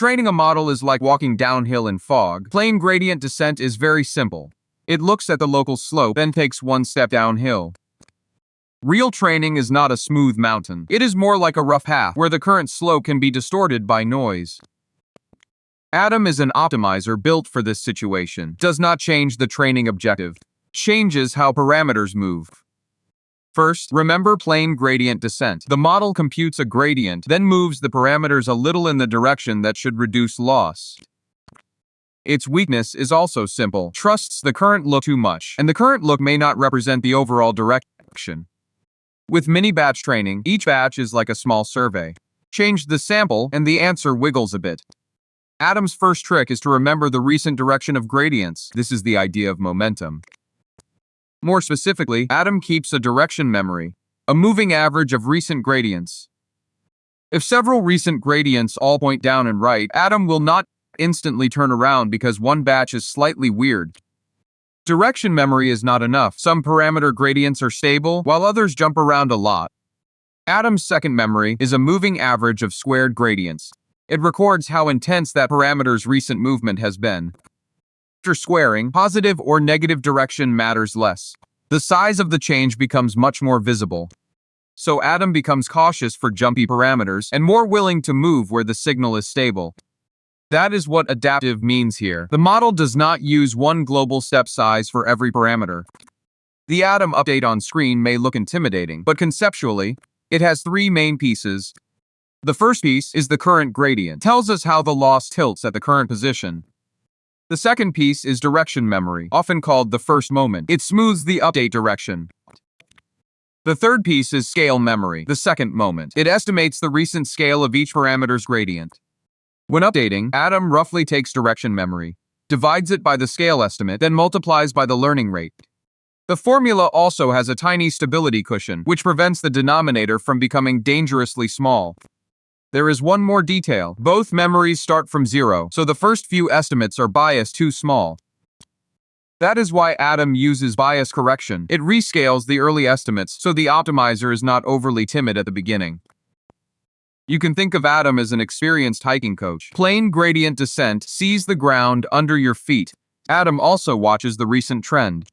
Training a model is like walking downhill in fog. Plane gradient descent is very simple. It looks at the local slope, then takes one step downhill. Real training is not a smooth mountain. It is more like a rough path, where the current slope can be distorted by noise. Adam is an optimizer built for this situation. Does not change the training objective. Changes how parameters move. First, remember plane gradient descent. The model computes a gradient, then moves the parameters a little in the direction that should reduce loss. Its weakness is also simple. Trusts the current look too much, and the current look may not represent the overall direction. With mini-batch training, each batch is like a small survey. Change the sample, and the answer wiggles a bit. Adam's first trick is to remember the recent direction of gradients. This is the idea of momentum. More specifically, Adam keeps a direction memory, a moving average of recent gradients. If several recent gradients all point down and right, Adam will not instantly turn around because one batch is slightly weird. Direction memory is not enough. Some parameter gradients are stable, while others jump around a lot. Adam's second memory is a moving average of squared gradients. It records how intense that parameter's recent movement has been. After squaring, positive or negative direction matters less. The size of the change becomes much more visible. So Adam becomes cautious for jumpy parameters and more willing to move where the signal is stable. That is what adaptive means here. The model does not use one global step size for every parameter. The Adam update on screen may look intimidating, but conceptually, it has three main pieces. The first piece is the current gradient. It tells us how the loss tilts at the current position. The second piece is direction memory, often called the first moment. It smooths the update direction. The third piece is scale memory, the second moment. It estimates the recent scale of each parameter's gradient. When updating, Adam roughly takes direction memory, divides it by the scale estimate, then multiplies by the learning rate. The formula also has a tiny stability cushion, which prevents the denominator from becoming dangerously small. There is one more detail. Both memories start from 0, so the first few estimates are biased too small. That is why Adam uses bias correction. It rescales the early estimates, so the optimizer is not overly timid at the beginning. You can think of Adam as an experienced hiking coach. Plane gradient descent sees the ground under your feet. Adam also watches the recent trend.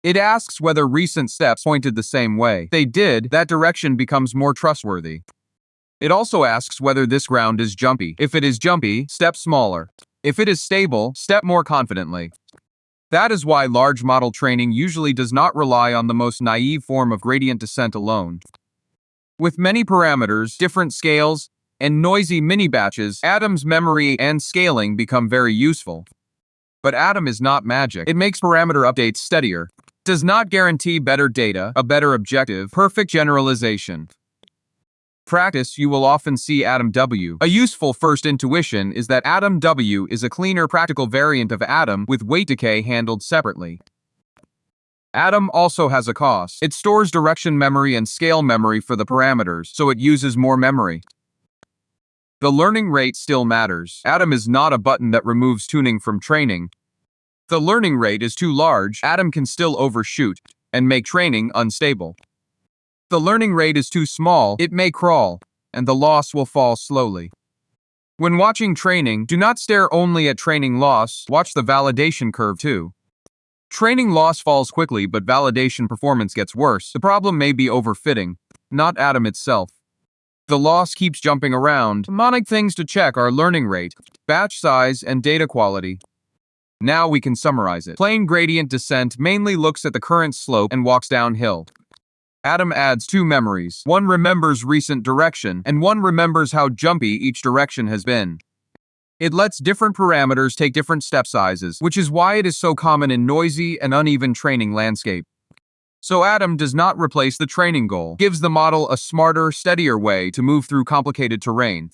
It asks whether recent steps pointed the same way. If they did, that direction becomes more trustworthy. It also asks whether this ground is jumpy. If it is jumpy, step smaller. If it is stable, step more confidently. That is why large model training usually does not rely on the most naive form of gradient descent alone. With many parameters, different scales, and noisy mini-batches, Adam's memory and scaling become very useful. But Adam is not magic. It makes parameter updates steadier. It does not guarantee better data, a better objective, perfect generalization. Practice, you will often see Adam W. A useful first intuition is that Adam W is a cleaner practical variant of Adam with weight decay handled separately. Adam also has a cost. It stores direction memory and scale memory for the parameters, so it uses more memory. The learning rate still matters. Adam is not a button that removes tuning from training. If the learning rate is too large, Adam can still overshoot and make training unstable. If the learning rate is too small, it may crawl, and the loss will fall slowly. When watching training, do not stare only at training loss, watch the validation curve too. Training loss falls quickly, but validation performance gets worse. The problem may be overfitting, not Adam itself. The loss keeps jumping around. Mnemonic things to check are learning rate, batch size, and data quality. Now we can summarize it. Plane gradient descent mainly looks at the current slope and walks downhill. Adam adds two memories. One remembers recent direction, and one remembers how jumpy each direction has been. It lets different parameters take different step sizes, which is why it is so common in noisy and uneven training landscape. So Adam does not replace the training goal, gives the model a smarter, steadier way to move through complicated terrain.